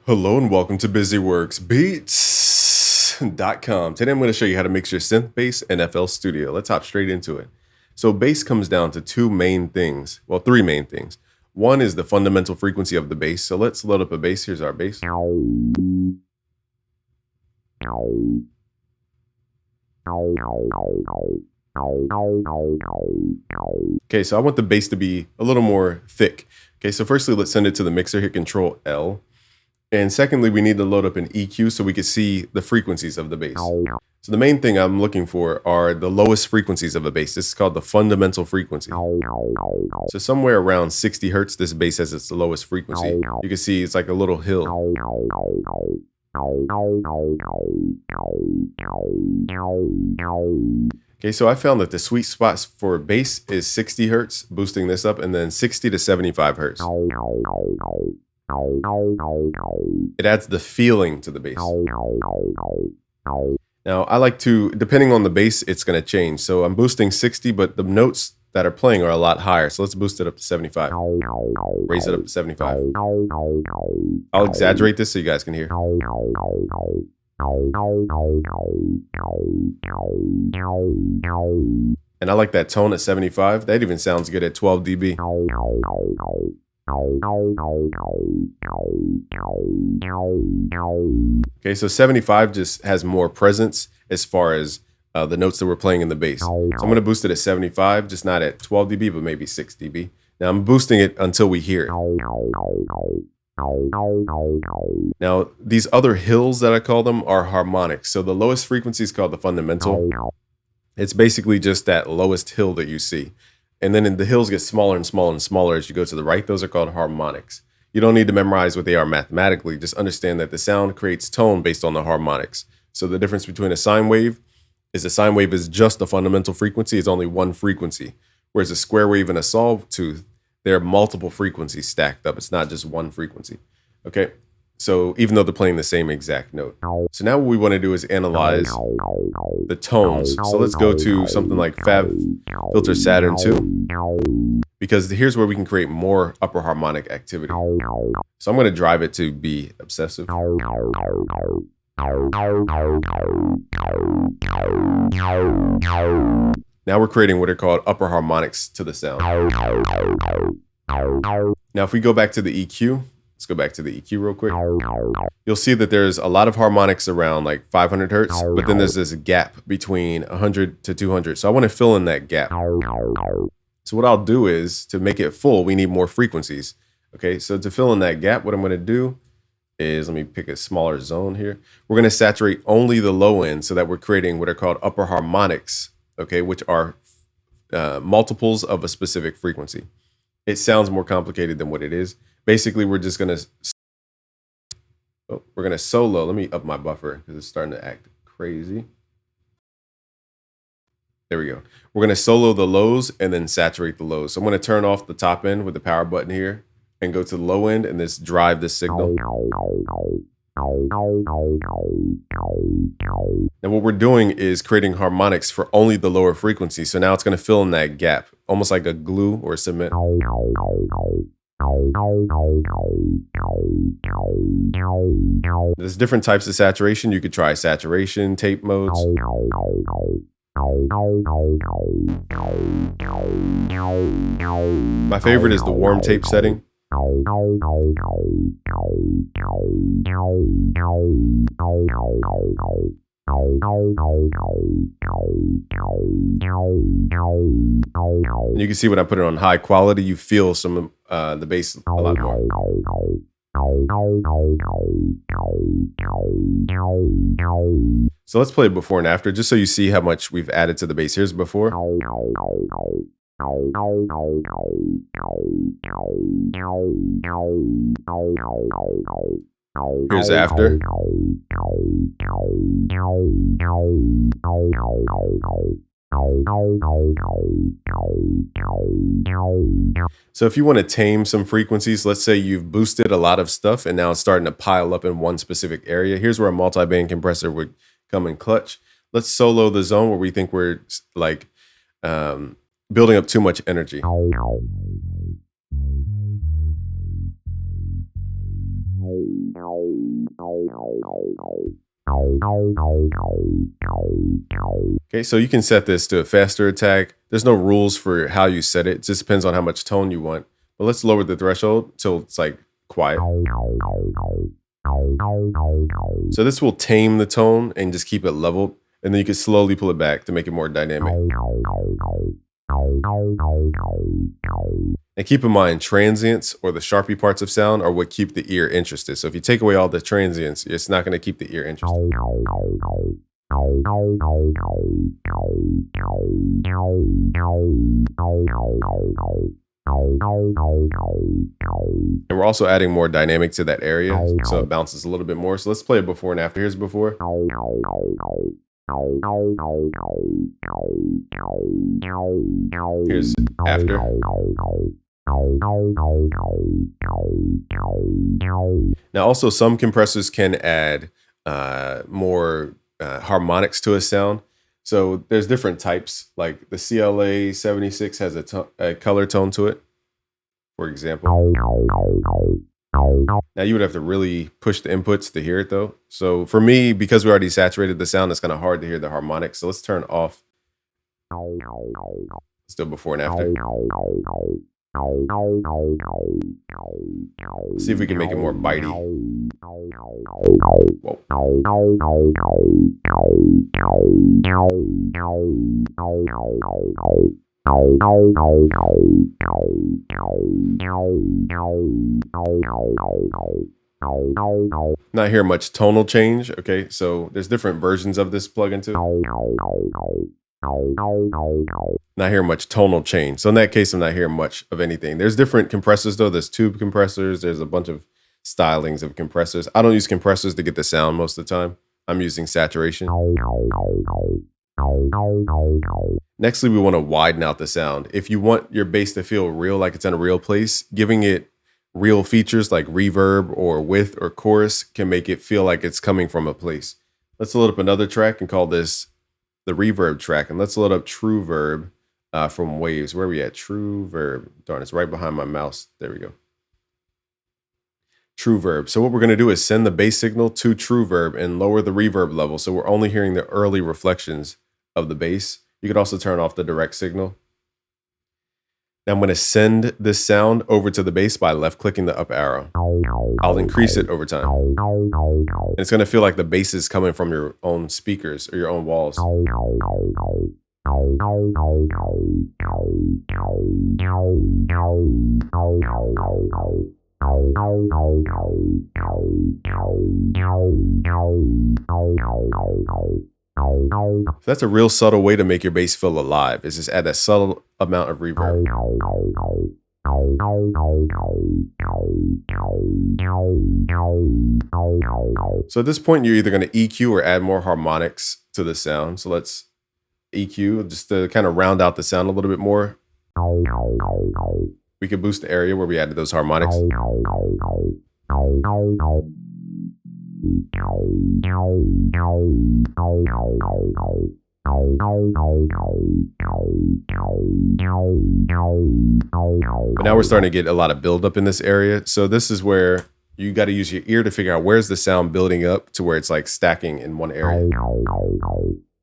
Hello and welcome to BusyWorksBeats.com. Today I'm going to show you how to mix your synth bass in FL Studio. Let's hop straight into it. So bass comes down to two main things. Well, three main things. One is the fundamental frequency of the bass. So let's load up a bass. Here's our bass. Okay, so I want the bass to be a little more thick. Okay, so firstly, let's send it to the mixer. Hit Control L. And secondly, we need to load up an EQ so we can see the frequencies of the bass. So the main thing I'm looking for are the lowest frequencies of a bass. This is called the fundamental frequency. So somewhere around 60 hertz, this bass has its lowest frequency. You can see it's like a little hill. Okay, so I found that the sweet spot for bass is 60 hertz, boosting this up, and then 60 to 75 hertz. It adds the feeling to the bass. Now, I like to, depending on the bass, it's going to change. So I'm boosting 60, but the notes that are playing are a lot higher. So let's boost it up to 75. Raise it up to 75. I'll exaggerate this so you guys can hear. And I like that tone at 75. That even sounds good at 12 dB. Okay, so 75 just has more presence as far as the notes that we're playing in the bass. So I'm going to boost it at 75, just not at 12 dB, but maybe 6 dB. Now I'm boosting it until we hear it. Now, these other hills that I call them are harmonics. So the lowest frequency is called the fundamental. It's basically just that lowest hill that you see. And then the hills get smaller and smaller and smaller as you go to the right. Those are called harmonics. You don't need to memorize what they are mathematically. Just understand that the sound creates tone based on the harmonics. So the difference between a sine wave is just the fundamental frequency. It's only one frequency. Whereas a square wave and a sawtooth, there are multiple frequencies stacked up. It's not just one frequency. Okay. So even though they're playing the same exact note. So now what we want to do is analyze the tones. So let's go to something like FabFilter Saturn 2, because here's where we can create more upper harmonic activity. So I'm going to drive it to be obsessive. Now we're creating what are called upper harmonics to the sound. Now if we go back to the EQ, let's go back to the EQ real quick. You'll see that there's a lot of harmonics around like 500 hertz, but then there's this gap between 100 to 200. So I want to fill in that gap. So what I'll do is, to make it full, we need more frequencies. Okay, so to fill in that gap, what I'm going to do is, let me pick a smaller zone here. We're going to saturate only the low end so that we're creating what are called upper harmonics, okay, which are multiples of a specific frequency. It sounds more complicated than what it is. Basically, we're just going to solo. Let me up my buffer because it's starting to act crazy. There we go. We're going to solo the lows and then saturate the lows. So I'm going to turn off the top end with the power button here and go to the low end and just drive this signal. Now what we're doing is creating harmonics for only the lower frequency. So now it's going to fill in that gap, almost like a glue or cement. There's different types of saturation. You could try saturation, tape modes. My favorite is the warm tape setting. And you can see when I put it on high quality, you feel some of the bass a lot more. So let's play it before and after, just so you see how much we've added to the bass. Here's before. Here's after. So if you want to tame some frequencies, let's say you've boosted a lot of stuff and now it's starting to pile up in one specific area. Here's where a multi-band compressor would come in clutch. Let's solo the zone where we think we're like building up too much energy. Okay, so you can set this to a faster attack. There's no rules for how you set it. It just depends on how much tone you want. But let's lower the threshold till it's like quiet. So this will tame the tone and just keep it leveled. And then you can slowly pull it back to make it more dynamic. And keep in mind, transients or the sharpie parts of sound are what keep the ear interested. So if you take away all the transients, it's not going to keep the ear interested. And we're also adding more dynamic to that area, so it bounces a little bit more. So let's play it before and after. Here's before. Here's after. Now, also some compressors can add more harmonics to a sound. So there's different types, like the CLA 76 has a color tone to it, for example. Now you would have to really push the inputs to hear it though. So for me, because we already saturated the sound, it's kind of hard to hear the harmonics. So let's turn off. Let's do it before and after. See if we can make it more bitey. Whoa. Not hear much tonal change. Okay, so there's different versions of this plugin too. Not hear much tonal change. So in that case, I'm not hearing much of anything. There's different compressors though. There's tube compressors. There's a bunch of stylings of compressors. I don't use compressors to get the sound most of the time. I'm using saturation. Nextly, we want to widen out the sound. If you want your bass to feel real, like it's in a real place, giving it real features like reverb or width or chorus can make it feel like it's coming from a place. Let's load up another track and call this the reverb track. And let's load up True Verb from Waves. Where are we at? True Verb. Darn, it's right behind my mouse. There we go. True Verb. So what we're going to do is send the bass signal to True Verb and lower the reverb level. So we're only hearing the early reflections of the bass. You could also turn off the direct signal. Now I'm going to send this sound over to the bass by left clicking the up arrow. I'll increase it over time. And it's going to feel like the bass is coming from your own speakers or your own walls. So that's a real subtle way to make your bass feel alive, is just add that subtle amount of reverb. So at this point, you're either going to EQ or add more harmonics to the sound. So let's EQ just to kind of round out the sound a little bit more. We could boost the area where we added those harmonics. But now we're starting to get a lot of buildup in this area. So this is where you got to use your ear to figure out where's the sound building up to where it's like stacking in one area.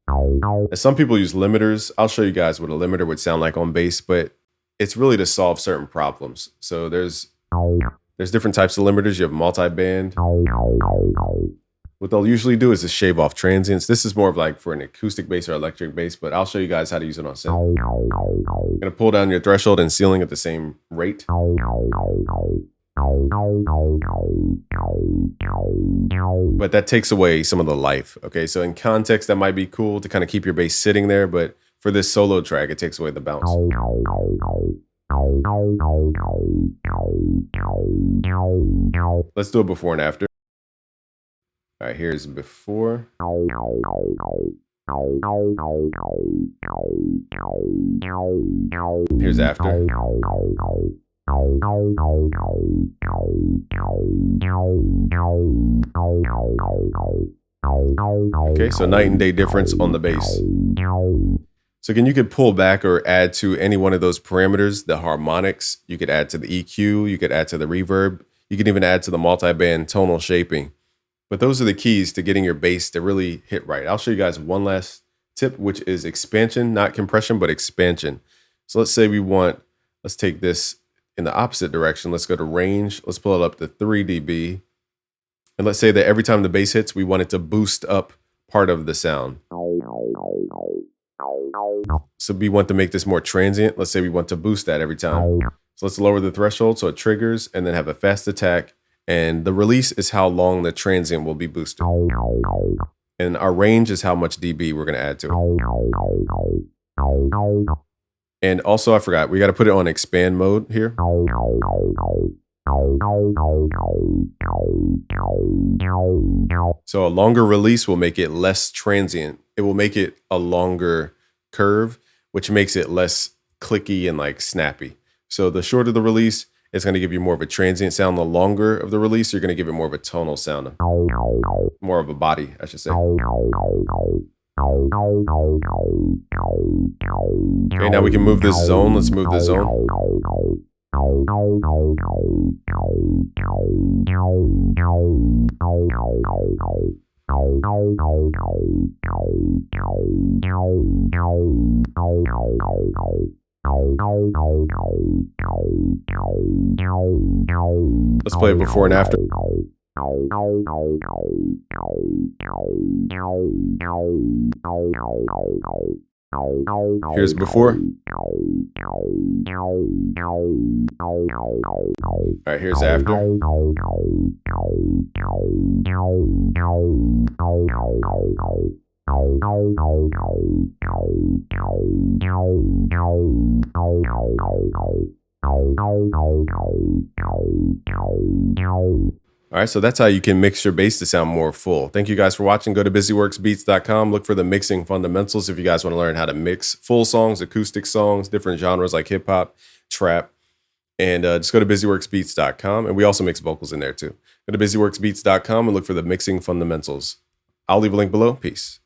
And some people use limiters. I'll show you guys what a limiter would sound like on bass, but it's really to solve certain problems. So there's different types of limiters. You have multi-band. What they'll usually do is just shave off transients. This is more of like for an acoustic bass or electric bass, but I'll show you guys how to use it on synth. You're gonna pull down your threshold and ceiling at the same rate. But that takes away some of the life. Okay, so in context, that might be cool to kind of keep your bass sitting there, but for this solo track, it takes away the bounce. Let's do it before and after. All right, here's before. Here's after. Okay, so night and day difference on the bass. So again, you could pull back or add to any one of those parameters, the harmonics. You could add to the EQ. You could add to the reverb. You can even add to the multi-band tonal shaping. But those are the keys to getting your bass to really hit right. I'll show you guys one last tip, which is expansion, not compression, but expansion. So let's say let's take this in the opposite direction. Let's go to range. Let's pull it up to 3 dB. And let's say that every time the bass hits, we want it to boost up part of the sound. So we want to make this more transient. Let's say we want to boost that every time. So let's lower the threshold so it triggers and then have a fast attack. And the release is how long the transient will be boosted. And our range is how much dB we're going to add to it. And also, I forgot, we got to put it on expand mode here. So a longer release will make it less transient. It will make it a longer curve, which makes it less clicky and like snappy. So the shorter the release, it's going to give you more of a transient sound. The longer of the release, you're going to give it more of a tonal sound. More of a body, I should say. Okay, now we can move this zone. Let's move the zone. Let's play it before and after. Here's before. All right, here's after. All right, so that's how you can mix your bass to sound more full. Thank you guys for watching. Go to busyworksbeats.com. Look for the mixing fundamentals if you guys want to learn how to mix full songs, acoustic songs, different genres like hip hop, trap. And just go to busyworksbeats.com. And we also mix vocals in there too. Go to busyworksbeats.com and look for the mixing fundamentals. I'll leave a link below. Peace.